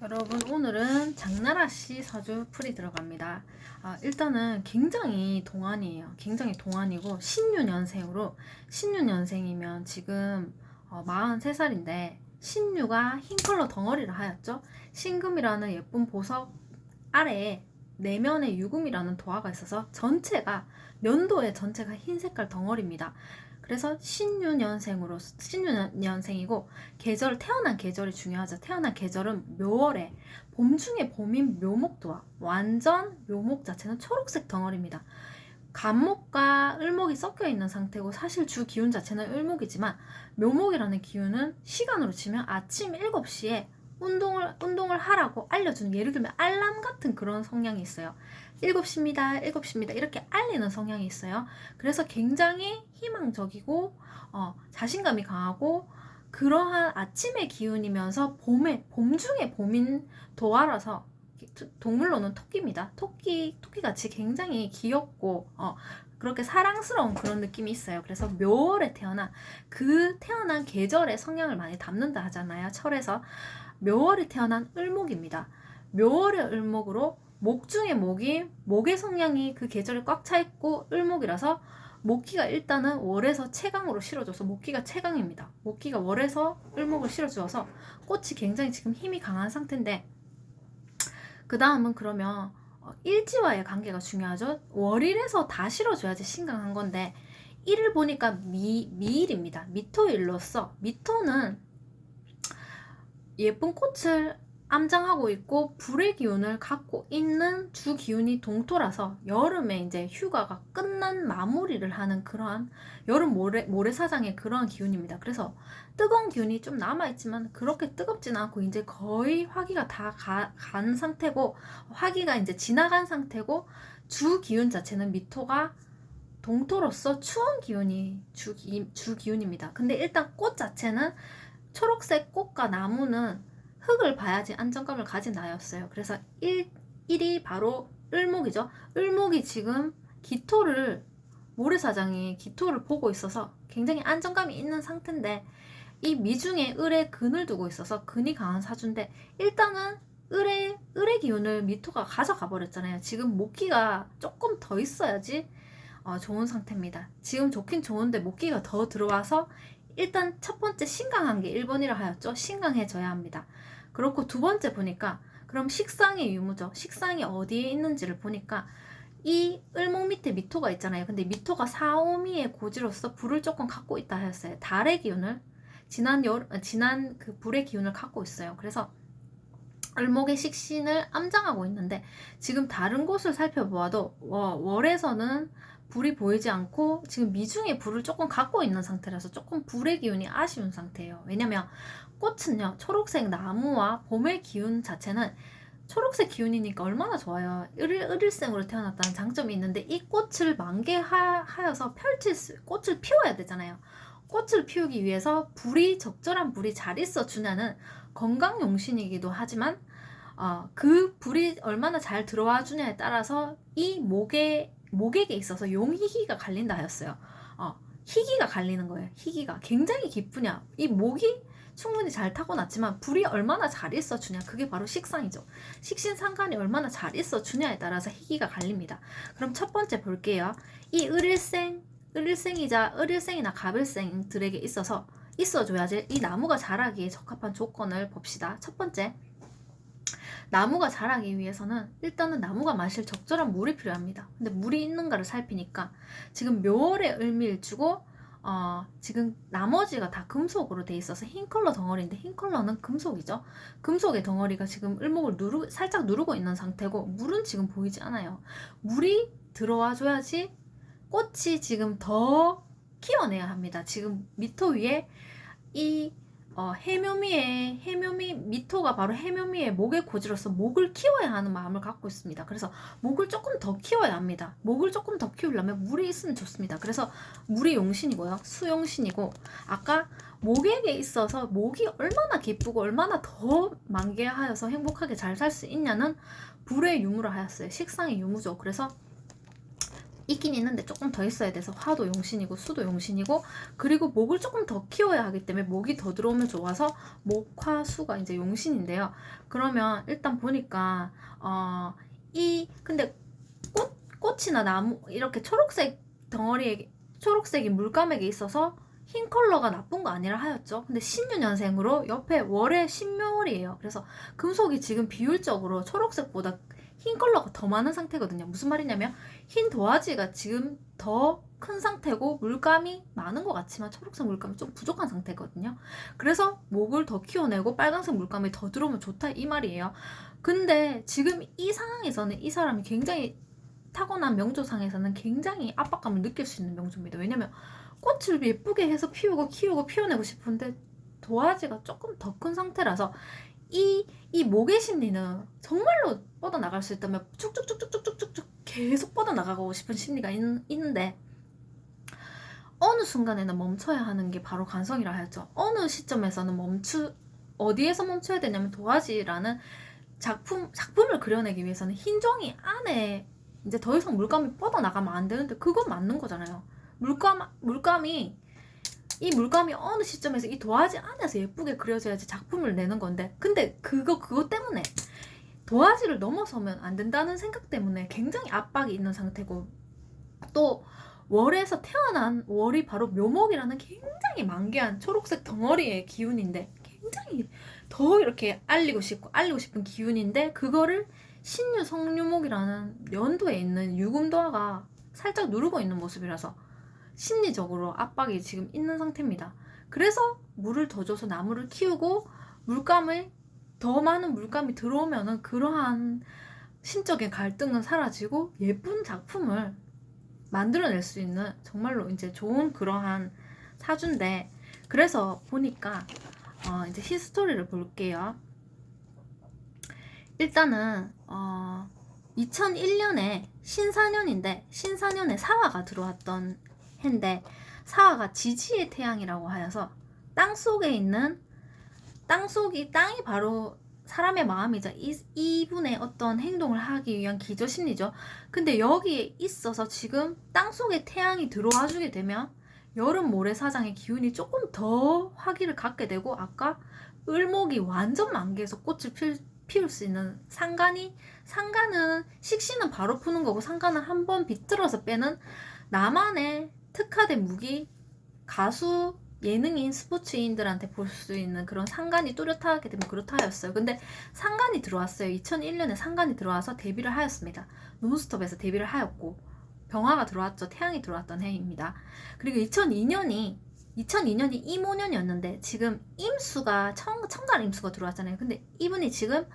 여러분, 오늘은 장나라씨 사주 풀이 들어갑니다. 일단은 굉장히 동안이에요. 굉장히 동안이고 신유년생으로, 신유년생이면 지금 43살인데 신유가 흰 컬러 덩어리를 하였죠. 신금이라는 예쁜 보석 아래에 내면에 유금이라는 도화가 있어서 전체가, 년도의 전체가 흰 색깔 덩어리입니다. 그래서 신유년생이고 계절, 태어난 계절이 중요하죠. 태어난 계절은 묘월에, 봄 중에 봄인 묘목도화, 완전 묘목 자체는 초록색 덩어리입니다. 간목과 을목이 섞여 있는 상태고, 사실 주 기운 자체는 을목이지만 묘목이라는 기운은 시간으로 치면 아침 7시에 운동을 하라고 알려주는, 예를 들면 알람 같은 그런 성향이 있어요. 7시입니다 7시입니다 이렇게 알리는 성향이 있어요. 그래서 굉장히 희망적이고 자신감이 강하고, 그러한 아침의 기운이면서 봄 중에 봄인 도화라서, 동물로는 토끼입니다. 토끼같이 굉장히 귀엽고 그렇게 사랑스러운 그런 느낌이 있어요. 그래서 묘월에 태어난 계절의 성향을 많이 담는다 하잖아요, 철에서. 묘월에 태어난 을목입니다. 묘월의 을목으로 목 중에 목의 성향이 그 계절에 꽉 차 있고 을목이라서 목기가 일단은 월에서 채강으로 실어줘서 목기가 채강입니다. 목기가 월에서 을목을 실어주어서 꽃이 굉장히 지금 힘이 강한 상태인데, 그 다음은 그러면 일지와의 관계가 중요하죠. 월일에서 다 실어줘야지 신강한 건데, 일을 보니까 미일입니다. 미토일로서, 미토는 예쁜 꽃을 암장하고 있고 불의 기운을 갖고 있는 주 기운이 동토라서, 여름에 이제 휴가가 끝난 마무리를 하는 그러한 여름 모래사장의 그러한 기운입니다. 그래서 뜨거운 기운이 좀 남아있지만 그렇게 뜨겁지는 않고 이제 거의 화기가 다 간 상태고, 화기가 이제 지나간 상태고, 주 기운 자체는 미토가 동토로서 추운 기운이 주 기운입니다. 근데 일단 꽃 자체는 초록색 꽃과 나무는 흙을 봐야지 안정감을 가진 나였어요. 그래서 1이 바로 을목이죠. 을목이 지금 모래사장이 기토를 보고 있어서 굉장히 안정감이 있는 상태인데, 이 미중에 을의 근을 두고 있어서 근이 강한 사주인데, 일단은 을의 기운을 미토가 가져가 버렸잖아요. 지금 목기가 조금 더 있어야지 좋은 상태입니다. 지금 좋긴 좋은데 목기가 더 들어와서 일단 첫 번째 신강한 게 1번이라 하였죠. 신강해져야 합니다. 그렇고 두 번째 보니까, 그럼 식상의 유무죠. 식상이 어디에 있는지를 보니까 이 을목 밑에 미토가 있잖아요. 근데 미토가 사오미의 고지로서 불을 조금 갖고 있다 하였어요. 달의 기운을, 지난 그 불의 기운을 갖고 있어요. 그래서 을목의 식신을 암장하고 있는데, 지금 다른 곳을 살펴보아도 월에서는 불이 보이지 않고 지금 미중에 불을 조금 갖고 있는 상태라서 조금 불의 기운이 아쉬운 상태예요. 왜냐면 꽃은요, 초록색 나무와 봄의 기운 자체는 초록색 기운이니까 얼마나 좋아요. 을일생으로 태어났다는 장점이 있는데, 이 꽃을 만개하여서 꽃을 피워야 되잖아요. 꽃을 피우기 위해서 적절한 불이 잘 있어 주냐는 건강용신이기도 하지만, 그 불이 얼마나 잘 들어와 주냐에 따라서 이 목에게 있어서 용희기가 갈린다 하였어요. 희기가 갈리는 거예요. 희기가 굉장히 기쁘냐, 이 목이 충분히 잘 타고났지만 불이 얼마나 잘 있어 주냐, 그게 바로 식상이죠. 식신상관이 얼마나 잘 있어 주냐에 따라서 희기가 갈립니다. 그럼 첫 번째 볼게요. 이 을일생이자 을일생이나 갑일생들에게 있어줘야지 이 나무가 자라기에 적합한 조건을 봅시다. 첫 번째, 나무가 자라기 위해서는 일단은 나무가 마실 적절한 물이 필요합니다. 근데 물이 있는가를 살피니까, 지금 묘월에 을미일주고 지금 나머지가 다 금속으로 돼 있어서 흰 컬러 덩어리인데, 흰 컬러는 금속이죠. 금속의 덩어리가 지금 을목을 살짝 누르고 있는 상태고, 물은 지금 보이지 않아요. 물이 들어와 줘야지 꽃이 지금 더 키워내야 합니다. 지금 미토 위에 이 미토가 바로 해묘미의 목의 고지로서 목을 키워야 하는 마음을 갖고 있습니다. 그래서 목을 조금 더 키워야 합니다. 목을 조금 더 키우려면 물이 있으면 좋습니다. 그래서 물이 용신이고요. 수용신이고, 아까 목에게 있어서 목이 얼마나 기쁘고 얼마나 더 만개하여서 행복하게 잘 살 수 있냐는 불의 유무를 하였어요. 식상의 유무죠. 그래서 있긴 있는데 조금 더 있어야 돼서 화도 용신이고 수도 용신이고, 그리고 목을 조금 더 키워야 하기 때문에 목이 더 들어오면 좋아서 목화수가 이제 용신인데요. 그러면 일단 보니까 근데 꽃이나 나무 이렇게 초록색 덩어리에 초록색이 물감에게 있어서 흰 컬러가 나쁜 거 아니라 하였죠. 근데 신유년생으로 옆에 월의 신묘월이에요. 그래서 금속이 지금 비율적으로 초록색보다 흰 컬러가 더 많은 상태거든요. 무슨 말이냐면 흰 도화지가 지금 더 큰 상태고 물감이 많은 것 같지만 초록색 물감이 좀 부족한 상태거든요. 그래서 목을 더 키워내고 빨간색 물감이 더 들어오면 좋다 이 말이에요. 근데 지금 이 상황에서는 이 사람이 굉장히 타고난 명조상에서는 굉장히 압박감을 느낄 수 있는 명조입니다. 왜냐면 꽃을 예쁘게 해서 피우고 키우고 피워내고 싶은데 도화지가 조금 더 큰 상태라서 이 목의 심리는 정말로 뻗어나갈 수 있다면 쭉쭉쭉쭉쭉쭉쭉 계속 뻗어나가고 싶은 심리가 있는데 어느 순간에는 멈춰야 하는 게 바로 간성이라 하였죠. 어느 시점에서는 어디에서 멈춰야 되냐면 도화지라는 작품을 그려내기 위해서는 흰 종이 안에 이제 더 이상 물감이 뻗어나가면 안 되는데 그건 맞는 거잖아요. 물감이 어느 시점에서 이 도화지 안에서 예쁘게 그려져야지 작품을 내는 건데, 근데 그거 때문에 도화지를 넘어서면 안 된다는 생각 때문에 굉장히 압박이 있는 상태고, 또 월에서 태어난 월이 바로 묘목이라는 굉장히 만개한 초록색 덩어리의 기운인데 굉장히 더 이렇게 알리고 싶은 기운인데, 그거를 신유 성유목이라는 연도에 있는 유금도화가 살짝 누르고 있는 모습이라서 심리적으로 압박이 지금 있는 상태입니다. 그래서 물을 더 줘서 나무를 키우고 더 많은 물감이 들어오면은 그러한 심적인 갈등은 사라지고 예쁜 작품을 만들어낼 수 있는 정말로 이제 좋은 그러한 사주인데, 그래서 보니까 이제 히스토리를 볼게요. 일단은 2001년에 신사년인데 신사년에 사화가 들어왔던 해인데, 사화가 지지의 태양이라고 하여서 땅이 바로 사람의 마음이자 이분의 어떤 행동을 하기 위한 기저심리죠. 근데 여기에 있어서 지금 땅속에 태양이 들어와 주게 되면 여름 모래사장의 기운이 조금 더 화기를 갖게 되고, 아까 을목이 완전 만개해서 꽃을 피울 수 있는 상간은 식신은 바로 푸는 거고, 상간은 한번 비틀어서 빼는 나만의 특화된 무기, 가수, 예능인, 스포츠인들한테 볼 수 있는 그런 상간이 뚜렷하게 되면 그렇다 하였어요. 근데 상간이 들어왔어요. 2001년에 상간이 들어와서 데뷔를 하였습니다. 논스톱에서 데뷔를 하였고 병화가 들어왔죠. 태양이 들어왔던 해입니다. 그리고 2002년이 임오년이었는데 지금 임수가 청간 임수가 들어왔잖아요. 근데 이분이 지금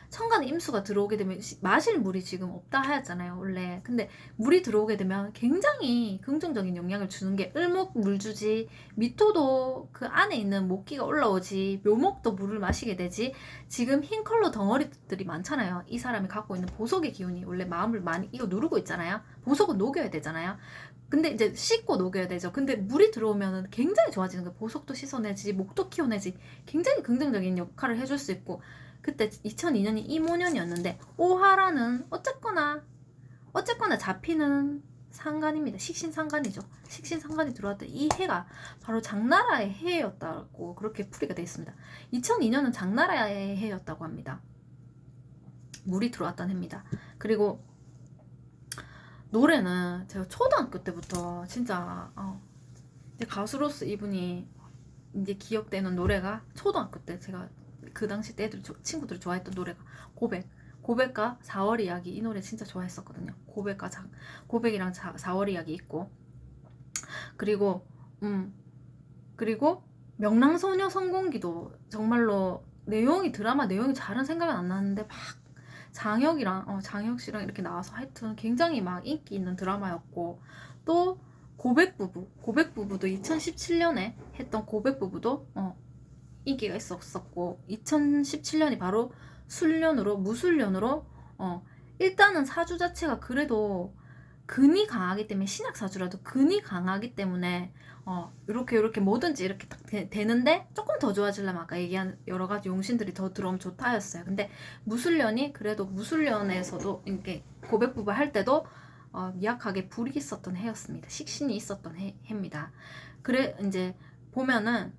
청간 임수가 들어오게 되면 마실 물이 지금 없다 하였잖아요, 원래. 근데 물이 들어오게 되면 굉장히 긍정적인 영향을 주는 게 을목 물주지, 미토도 그 안에 있는 목기가 올라오지, 묘목도 물을 마시게 되지. 지금 흰 컬러 덩어리들이 많잖아요. 이 사람이 갖고 있는 보석의 기운이 원래 마음을 많이 이거 누르고 있잖아요. 보석은 녹여야 되잖아요. 근데 이제 씻고 녹여야 되죠. 근데 물이 들어오면 굉장히 좋아지는 거예요. 보석도 씻어내지, 목도 키워내지, 굉장히 긍정적인 역할을 해줄 수 있고. 그때 2002년이 임오년이었는데 오화라는 어쨌거나 잡히는 상간입니다. 식신상간이죠. 식신상간이 들어왔던 이 해가 바로 장나라의 해였다고 그렇게 풀이가 되어 있습니다. 2002년은 장나라의 해였다고 합니다. 물이 들어왔던 해입니다. 그리고 노래는 제가 초등학교 때부터 진짜 이제 가수로서 이분이 이제 기억되는 노래가, 초등학교 때 제가 그 당시 때 친구들이 좋아했던 노래가 고백과 4월 이야기, 이 노래 진짜 좋아했었거든요. 고백이랑 4월 이야기 있고, 그리고 명랑소녀 성공기도 정말로 드라마 내용이 잘은 생각은 안 나는데 막 장혁 씨랑 이렇게 나와서 하여튼 굉장히 막 인기 있는 드라마였고, 또 고백부부도 2017년에 했던 고백부부도 인기가 있었고, 2017년이 바로 무술년으로 일단은 사주 자체가 그래도 근이 강하기 때문에, 신약 사주라도 근이 강하기 때문에 이렇게 뭐든지 이렇게 딱 되는데, 조금 더 좋아지려면 아까 얘기한 여러 가지 용신들이 더 들어오면 좋다 하였어요. 근데 무술년이 그래도 무술년에서도 이렇게 고백부부 할 때도 미약하게 불이 있었던 해였습니다. 식신이 있었던 해입니다. 그래 이제 보면은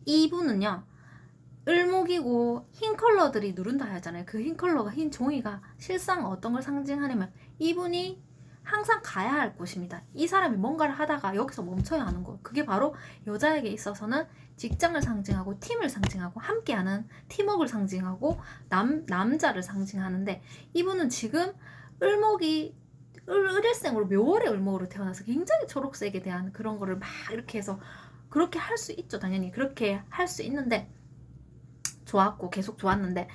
이분은요 을목이고 흰 컬러들이 누른다 하잖아요. 그 흰 컬러가 흰 종이가 실상 어떤 걸 상징하냐면 이분이 항상 가야 할 곳입니다. 이 사람이 뭔가를 하다가 여기서 멈춰야 하는 거. 그게 바로 여자에게 있어서는 직장을 상징하고 팀을 상징하고 함께하는 팀워크를 상징하고 남자를 상징하는데 이분은 지금 을목이 을일생으로 묘월의 을목으로 태어나서 굉장히 초록색에 대한 그런 거를 막 이렇게 해서 그렇게 할 수 있죠. 당연히 그렇게 할 수 있는데 좋았고 계속 좋았는데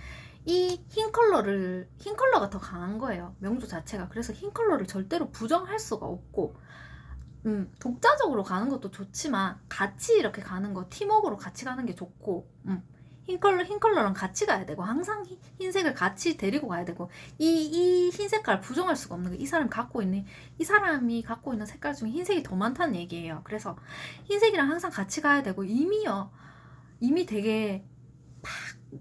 이 흰 컬러가 더 강한 거예요. 명조 자체가. 그래서 흰 컬러를 절대로 부정할 수가 없고 독자적으로 가는 것도 좋지만 같이 이렇게 가는 거 팀워크로 같이 가는 게 좋고 흰 컬러랑 같이 가야 되고 항상 흰색을 같이 데리고 가야 되고 이 흰 색깔 부정할 수가 없는 거. 이 사람이 갖고 있는 색깔 중에 흰색이 더 많다는 얘기예요. 그래서 흰색이랑 항상 같이 가야 되고 이미 되게 막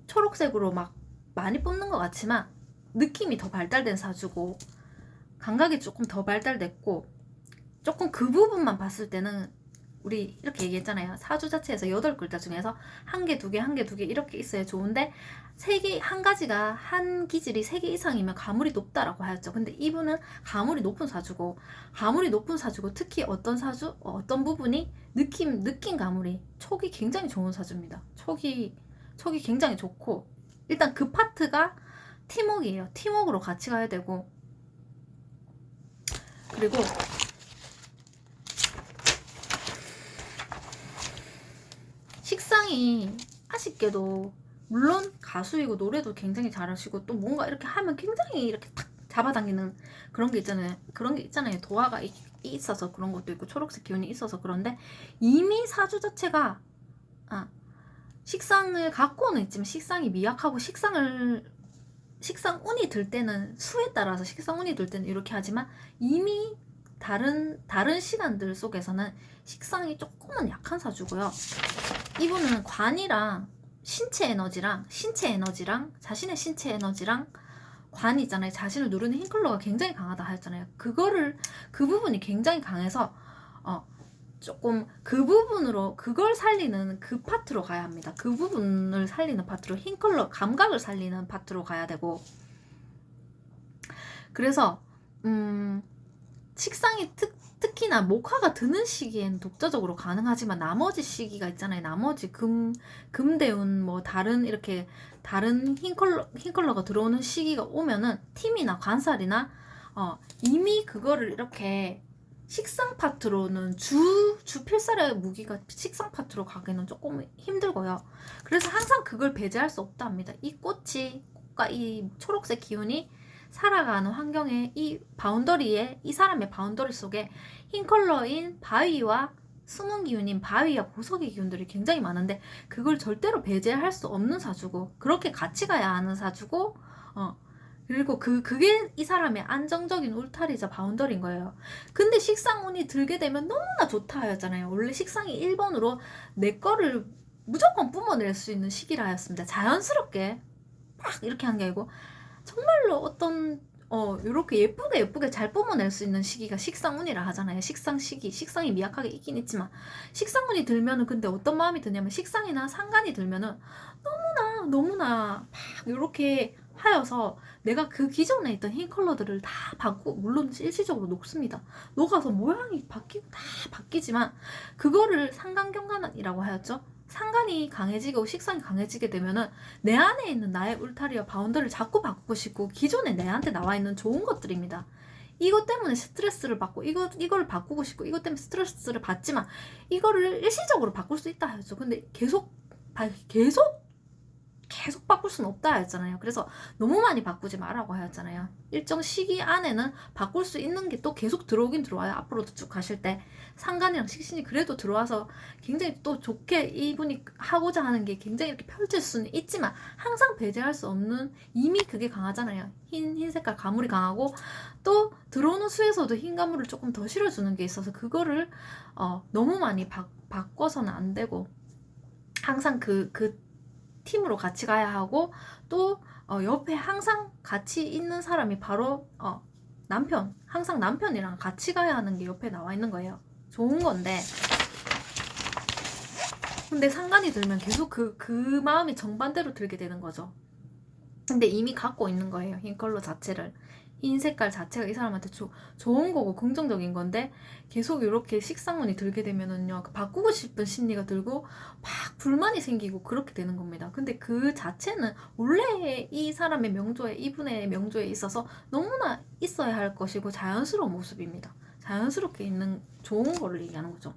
초록색으로 막 많이 뽑는 것 같지만 느낌이 더 발달된 사주고 감각이 조금 더 발달됐고 조금 그 부분만 봤을 때는 우리 이렇게 얘기했잖아요. 사주 자체에서 8글자 중에서 한 개, 두 개, 한 개, 두 개 이렇게 있어야 좋은데 한 가지가 한 기질이 3개 이상이면 가물이 높다라고 하였죠. 근데 이분은 가물이 높은 사주고 특히 어떤 부분이 느낀 가물이 촉이 굉장히 좋은 사주입니다. 촉이 굉장히 좋고 일단 그 파트가 팀워크예요. 팀워크로 같이 가야 되고 그리고 식상이 아쉽게도 물론 가수이고 노래도 굉장히 잘하시고 또 뭔가 이렇게 하면 굉장히 이렇게 탁 잡아당기는 그런 게 있잖아요. 도화가 있어서 그런 것도 있고 초록색 기운이 있어서 그런데 이미 사주 자체가 식상을 갖고는 있지만 식상이 미약하고 식상 운이 들 때는 수에 따라서 식상 운이 들 때는 이렇게 하지만 이미 다른 시간들 속에서는 식상이 조금은 약한 사주고요. 이분은 관이랑 신체 에너지랑 자신의 신체 에너지랑 관이 있잖아요. 자신을 누르는 흰 컬러가 굉장히 강하다 하였잖아요. 그 부분이 굉장히 강해서 조금 그 부분으로 그걸 살리는 그 파트로 가야 합니다. 그 부분을 살리는 파트로 흰 컬러 감각을 살리는 파트로 가야 되고 그래서 식상이 특히나 목화가 드는 시기에는 독자적으로 가능하지만 나머지 시기가 있잖아요. 나머지 금대운 뭐 다른 흰 컬러가 들어오는 시기가 오면은 팀이나 관살이나 이미 그거를 이렇게 식상 파트로는 주 필살의 무기가 식상 파트로 가기는 조금 힘들고요. 그래서 항상 그걸 배제할 수 없다 합니다. 이 꽃과 이 초록색 기운이 살아가는 환경에 이 사람의 바운더리 속에 흰 컬러인 바위와 숨은 기운인 바위와 보석의 기운들이 굉장히 많은데 그걸 절대로 배제할 수 없는 사주고 그렇게 같이 가야 하는 사주고 그리고 그게 이 사람의 안정적인 울타리자 바운더리인 거예요. 근데 식상운이 들게 되면 너무나 좋다 하였잖아요. 원래 식상이 1번으로 내 거를 무조건 뿜어낼 수 있는 시기라 하였습니다. 자연스럽게 막 이렇게 한 게 아니고 정말로 어떤 이렇게 예쁘게 잘 뿜어낼 수 있는 시기가 식상운이라 하잖아요. 식상이 미약하게 있긴 있지만 식상운이 들면은 근데 어떤 마음이 드냐면 식상이나 상간이 들면은 너무나 막 이렇게 하여서 내가 그 기존에 있던 흰 컬러들을 다 바꾸고 물론 일시적으로 녹습니다. 녹아서 모양이 바뀌고 다 바뀌지만 그거를 상간경간이라고 하였죠. 상간이 강해지고 식상이 강해지게 되면은 내 안에 있는 나의 울타리와 바운더를 자꾸 바꾸고 싶고 기존에 내한테 나와 있는 좋은 것들입니다. 이것 때문에 스트레스를 받고 이거를 바꾸고 싶고 이것 때문에 스트레스를 받지만 이거를 일시적으로 바꿀 수 있다 하였죠. 근데 계속 바꿀 수는 없다 했잖아요. 그래서 너무 많이 바꾸지 말라고 하였잖아요. 일정 시기 안에는 바꿀 수 있는 게 또 계속 들어오긴 들어와요. 앞으로도 쭉 가실 때 상간이랑 식신이 그래도 들어와서 굉장히 또 좋게 이분이 하고자 하는 게 굉장히 이렇게 펼칠 수는 있지만 항상 배제할 수 없는 이미 그게 강하잖아요. 흰 색깔 가물이 강하고 또 들어오는 수에서도 흰 가물을 조금 더 실어주는 게 있어서 그거를 너무 많이 바꿔서는 안 되고 항상 그 팀으로 같이 가야 하고 또 옆에 항상 같이 있는 사람이 바로 남편, 항상 남편이랑 같이 가야 하는 게 옆에 나와 있는 거예요. 좋은 건데 근데 상관이 들면 계속 그 마음이 정반대로 들게 되는 거죠. 근데 이미 갖고 있는 거예요. 흰 컬러 자체를. 흰 색깔 자체가 이 사람한테 좋은 거고 긍정적인 건데 계속 이렇게 식상문이 들게 되면은요, 바꾸고 싶은 심리가 들고 막 불만이 생기고 그렇게 되는 겁니다. 근데 그 자체는 원래 이 사람의 명조에, 이분의 명조에 있어서 너무나 있어야 할 것이고 자연스러운 모습입니다. 자연스럽게 있는 좋은 거를 얘기하는 거죠.